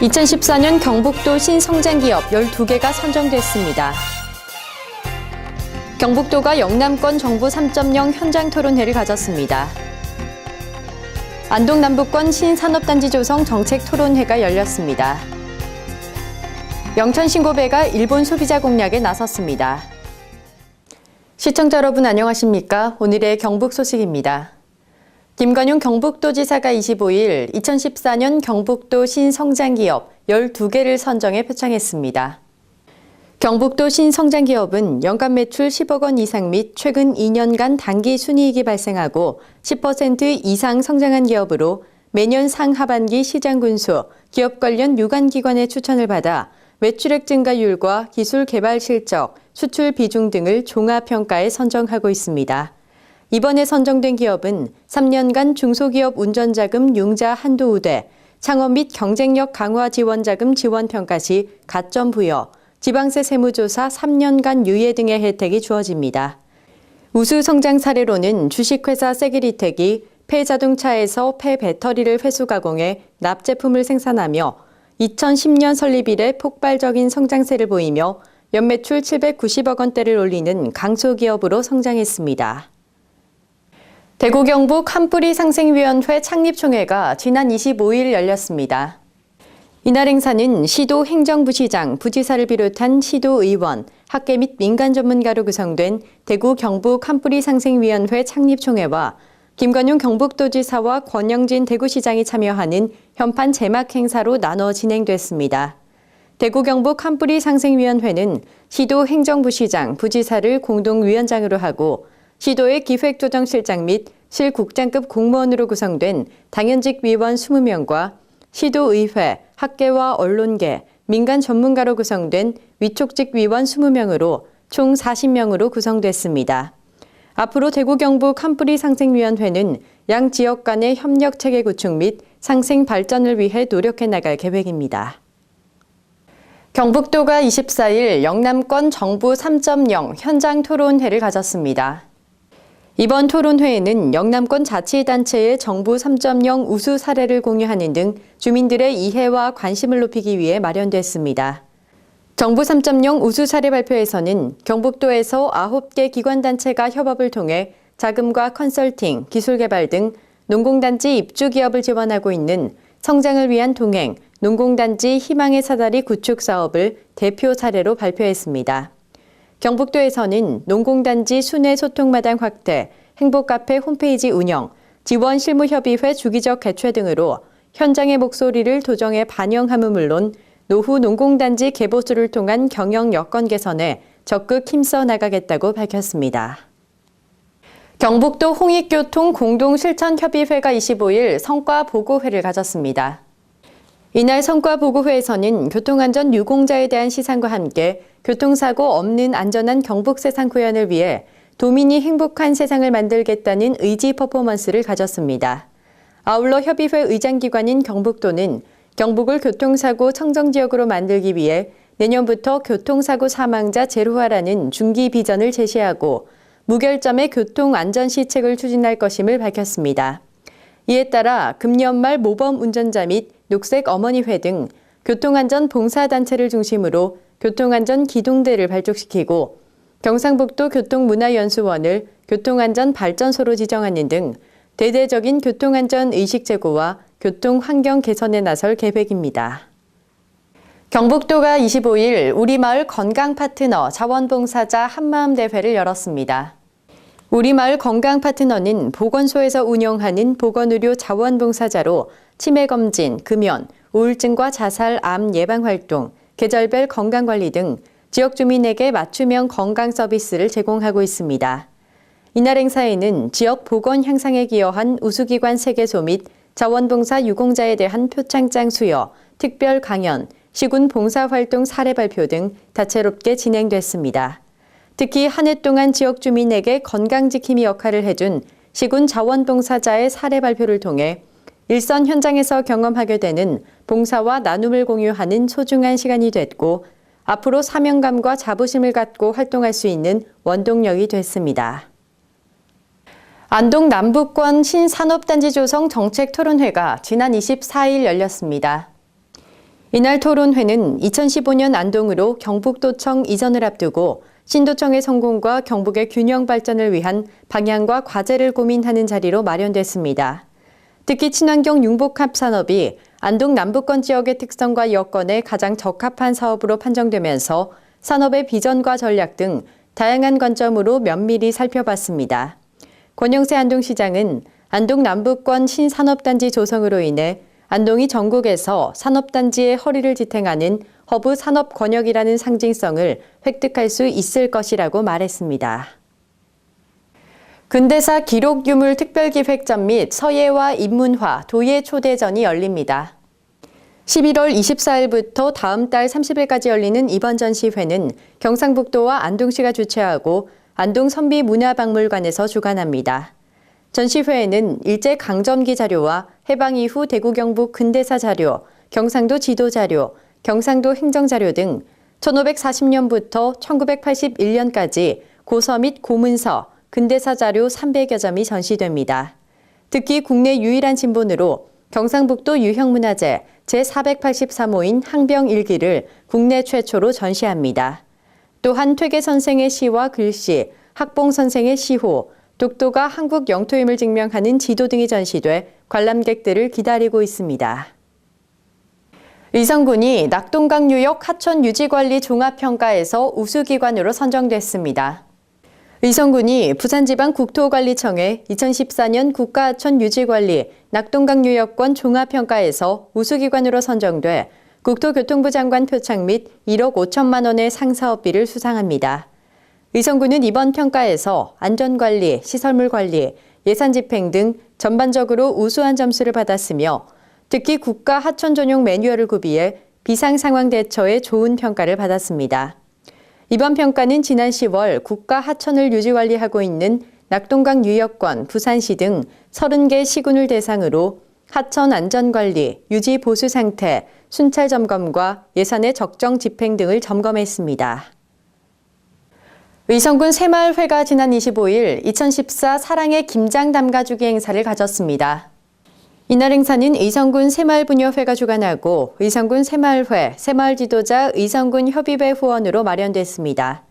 2014년 경북도 신성장기업 12개가 선정됐습니다. 경북도가 영남권 정부 3.0 현장 토론회를 가졌습니다. 안동 남북권 신산업단지 조성 정책 토론회가 열렸습니다. 영천 신고배가 일본 소비자 공략에 나섰습니다. 시청자 여러분 안녕하십니까? 오늘의 경북 소식입니다. 김관용 경북도지사가 25일 2014년 경북도 신성장기업 12개를 선정해 표창했습니다. 경북도 신성장기업은 연간 매출 10억 원 이상 및 최근 2년간 단기 순이익이 발생하고 10% 이상 성장한 기업으로 매년 상하반기 시장 군수, 기업 관련 유관기관의 추천을 받아 매출액 증가율과 기술 개발 실적, 수출 비중 등을 종합평가에 선정하고 있습니다. 이번에 선정된 기업은 3년간 중소기업 운전자금 융자 한도 우대, 창업 및 경쟁력 강화 지원자금 지원평가 시 가점 부여, 지방세 세무조사 3년간 유예 등의 혜택이 주어집니다. 우수 성장 사례로는 주식회사 세기리텍이 폐자동차에서 폐배터리를 회수 가공해 납제품을 생산하며 2010년 설립 이래 폭발적인 성장세를 보이며 연매출 790억 원대를 올리는 강소기업으로 성장했습니다. 대구 경북 한뿌리상생위원회 창립총회가 지난 25일 열렸습니다. 이날 행사는 시도 행정부시장, 부지사를 비롯한 시도의원, 학계 및 민간 전문가로 구성된 대구 경북 한뿌리상생위원회 창립총회와 김관용 경북도지사와 권영진 대구시장이 참여하는 현판 제막 행사로 나눠 진행됐습니다. 대구 경북 한뿌리상생위원회는 시도 행정부시장, 부지사를 공동위원장으로 하고 시도의 기획조정실장 및 실국장급 공무원으로 구성된 당연직 위원 20명과 시도의회, 학계와 언론계, 민간 전문가로 구성된 위촉직 위원 20명으로 총 40명으로 구성됐습니다. 앞으로 대구 경북 한뿌리상생위원회는 양 지역 간의 협력체계 구축 및 상생 발전을 위해 노력해 나갈 계획입니다. 경북도가 24일 영남권 정부 3.0 현장 토론회를 가졌습니다. 이번 토론회에는 영남권 자치단체의 정부 3.0 우수 사례를 공유하는 등 주민들의 이해와 관심을 높이기 위해 마련됐습니다. 정부 3.0 우수 사례 발표에서는 경북도에서 9개 기관단체가 협업을 통해 자금과 컨설팅, 기술개발 등 농공단지 입주기업을 지원하고 있는 성장을 위한 동행, 농공단지 희망의 사다리 구축 사업을 대표 사례로 발표했습니다. 경북도에서는 농공단지 순회 소통마당 확대, 행복카페 홈페이지 운영, 지원 실무협의회 주기적 개최 등으로 현장의 목소리를 도정에 반영함은 물론 노후 농공단지 개보수를 통한 경영 여건 개선에 적극 힘써 나가겠다고 밝혔습니다. 경북도 홍익교통 공동실천협의회가 25일 성과보고회를 가졌습니다. 이날 성과보고회에서는 교통안전 유공자에 대한 시상과 함께 교통사고 없는 안전한 경북 세상 구현을 위해 도민이 행복한 세상을 만들겠다는 의지 퍼포먼스를 가졌습니다. 아울러 협의회 의장기관인 경북도는 경북을 교통사고 청정지역으로 만들기 위해 내년부터 교통사고 사망자 제로화라는 중기 비전을 제시하고 무결점의 교통안전시책을 추진할 것임을 밝혔습니다. 이에 따라 금년 말 모범 운전자 및 녹색 어머니회 등 교통안전 봉사단체를 중심으로 교통안전 기동대를 발족시키고 경상북도 교통문화연수원을 교통안전 발전소로 지정하는 등 대대적인 교통안전 의식 제고와 교통환경 개선에 나설 계획입니다. 경북도가 25일 우리마을 건강파트너 자원봉사자 한마음대회를 열었습니다. 우리마을 건강파트너는 보건소에서 운영하는 보건의료 자원봉사자로 치매검진, 금연, 우울증과 자살, 암 예방활동, 계절별 건강관리 등 지역 주민에게 맞춤형 건강 서비스를 제공하고 있습니다. 이날 행사에는 지역 보건 향상에 기여한 우수기관 세계소 및 자원봉사 유공자에 대한 표창장 수여, 특별 강연, 시군 봉사활동 사례 발표 등 다채롭게 진행됐습니다. 특히 한 해 동안 지역 주민에게 건강지킴이 역할을 해준 시군 자원봉사자의 사례 발표를 통해 일선 현장에서 경험하게 되는 봉사와 나눔을 공유하는 소중한 시간이 됐고 앞으로 사명감과 자부심을 갖고 활동할 수 있는 원동력이 됐습니다. 안동 남북권 신산업단지 조성 정책 토론회가 지난 24일 열렸습니다. 이날 토론회는 2015년 안동으로 경북도청 이전을 앞두고 신도청의 성공과 경북의 균형 발전을 위한 방향과 과제를 고민하는 자리로 마련됐습니다. 특히 친환경 융복합 산업이 안동 남부권 지역의 특성과 여건에 가장 적합한 사업으로 판정되면서 산업의 비전과 전략 등 다양한 관점으로 면밀히 살펴봤습니다. 권영세 안동시장은 안동 남부권 신산업단지 조성으로 인해 안동이 전국에서 산업단지의 허리를 지탱하는 허브 산업 권역이라는 상징성을 획득할 수 있을 것이라고 말했습니다. 근대사 기록유물 특별기획전 및 서예와 인문화 도예 초대전이 열립니다. 11월 24일부터 다음 달 30일까지 열리는 이번 전시회는 경상북도와 안동시가 주최하고 안동 선비문화박물관에서 주관합니다. 전시회에는 일제강점기 자료와 해방 이후 대구 경북 근대사 자료, 경상도 지도 자료, 경상도 행정 자료 등 1540년부터 1981년까지 고서 및 고문서, 근대사 자료 300여 점이 전시됩니다. 특히 국내 유일한 진본으로 경상북도 유형문화재 제483호인 항병일기를 국내 최초로 전시합니다. 또한 퇴계 선생의 시와 글씨, 학봉 선생의 시호, 독도가 한국 영토임을 증명하는 지도 등이 전시돼 관람객들을 기다리고 있습니다. 의성군이 낙동강유역 하천 유지관리 종합평가에서 우수기관으로 선정됐습니다. 의성군이 부산지방국토관리청에 2014년 국가하천 유지관리 낙동강유역권 종합평가에서 우수기관으로 선정돼 국토교통부 장관 표창 및 1억 5천만 원의 상사업비를 수상합니다. 의성군은 이번 평가에서 안전관리, 시설물관리, 예산집행 등 전반적으로 우수한 점수를 받았으며 특히 국가 하천 전용 매뉴얼을 구비해 비상상황 대처에 좋은 평가를 받았습니다. 이번 평가는 지난 10월 국가 하천을 유지관리하고 있는 낙동강 유역권, 부산시 등 30개 시군을 대상으로 하천 안전관리, 유지 보수 상태, 순찰 점검과 예산의 적정 집행 등을 점검했습니다. 의성군 새마을회가 지난 25일 2014 사랑의 김장 담가주기 행사를 가졌습니다. 이날 행사는 의성군 새마을부녀회가 주관하고 의성군 새마을회, 새마을지도자 의성군 협의회 후원으로 마련됐습니다.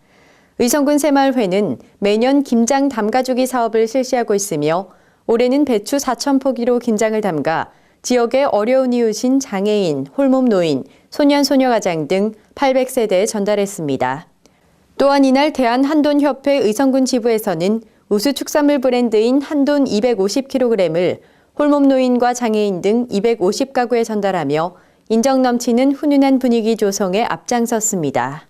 의성군 새마을회는 매년 김장 담가주기 사업을 실시하고 있으며 올해는 배추 4,000포기로 김장을 담가 지역의 어려운 이웃인 장애인, 홀몸 노인, 소년, 소녀가장 등 800세대에 전달했습니다. 또한 이날 대한한돈협회 의성군 지부에서는 우수 축산물 브랜드인 한돈 250kg을 홀몸 노인과 장애인 등 250가구에 전달하며 인정 넘치는 훈훈한 분위기 조성에 앞장섰습니다.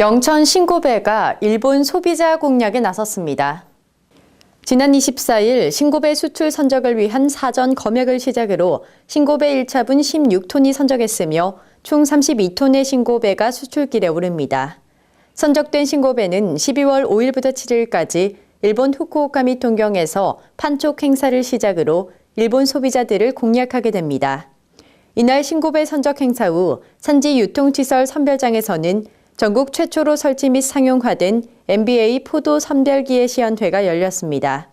영천 신고배가 일본 소비자 공략에 나섰습니다. 지난 24일 신고배 수출 선적을 위한 사전 검역을 시작으로 신고배 1차분 16톤이 선적했으며 총 32톤의 신고배가 수출길에 오릅니다. 선적된 신고배는 12월 5일부터 7일까지 일본 후쿠오카 및 동경에서 판촉 행사를 시작으로 일본 소비자들을 공략하게 됩니다. 이날 신고배 선적 행사 후 산지 유통시설 선별장에서는 전국 최초로 설치 및 상용화된 MBA 포도 선별기의 시연회가 열렸습니다.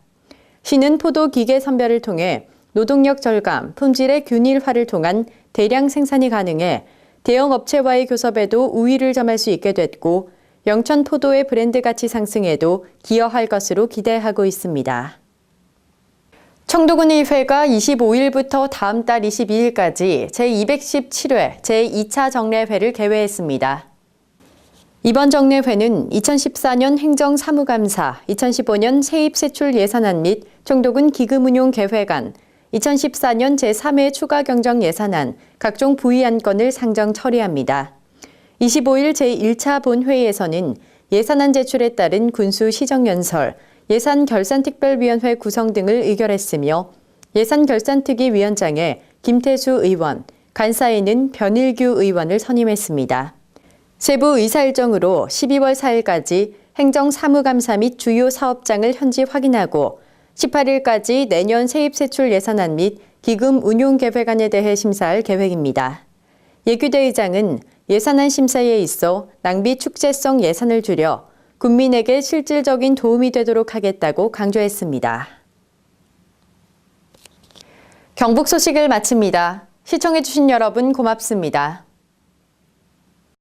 시는 포도 기계 선별을 통해 노동력 절감, 품질의 균일화를 통한 대량 생산이 가능해 대형 업체와의 교섭에도 우위를 점할 수 있게 됐고 영천 포도의 브랜드 가치 상승에도 기여할 것으로 기대하고 있습니다. 청도군의회가 25일부터 다음 달 22일까지 제217회 제2차 정례회를 개회했습니다. 이번 정례회는 2014년 행정사무감사, 2015년 세입세출 예산안 및 청도군 기금운용 개회관, 2014년 제3회 추가 경정 예산안, 각종 부의 안건을 상정 처리합니다. 25일 제1차 본회의에서는 예산안 제출에 따른 군수 시정연설, 예산결산특별위원회 구성 등을 의결했으며 예산결산특위 위원장에 김태수 의원, 간사에는 변일규 의원을 선임했습니다. 세부 의사 일정으로 12월 4일까지 행정사무감사 및 주요 사업장을 현지 확인하고 18일까지 내년 세입세출 예산안 및 기금 운용 계획안에 대해 심사할 계획입니다. 예규대 의장은 예산안 심사에 있어 낭비 축제성 예산을 줄여 국민에게 실질적인 도움이 되도록 하겠다고 강조했습니다. 경북 소식을 마칩니다. 시청해주신 여러분 고맙습니다.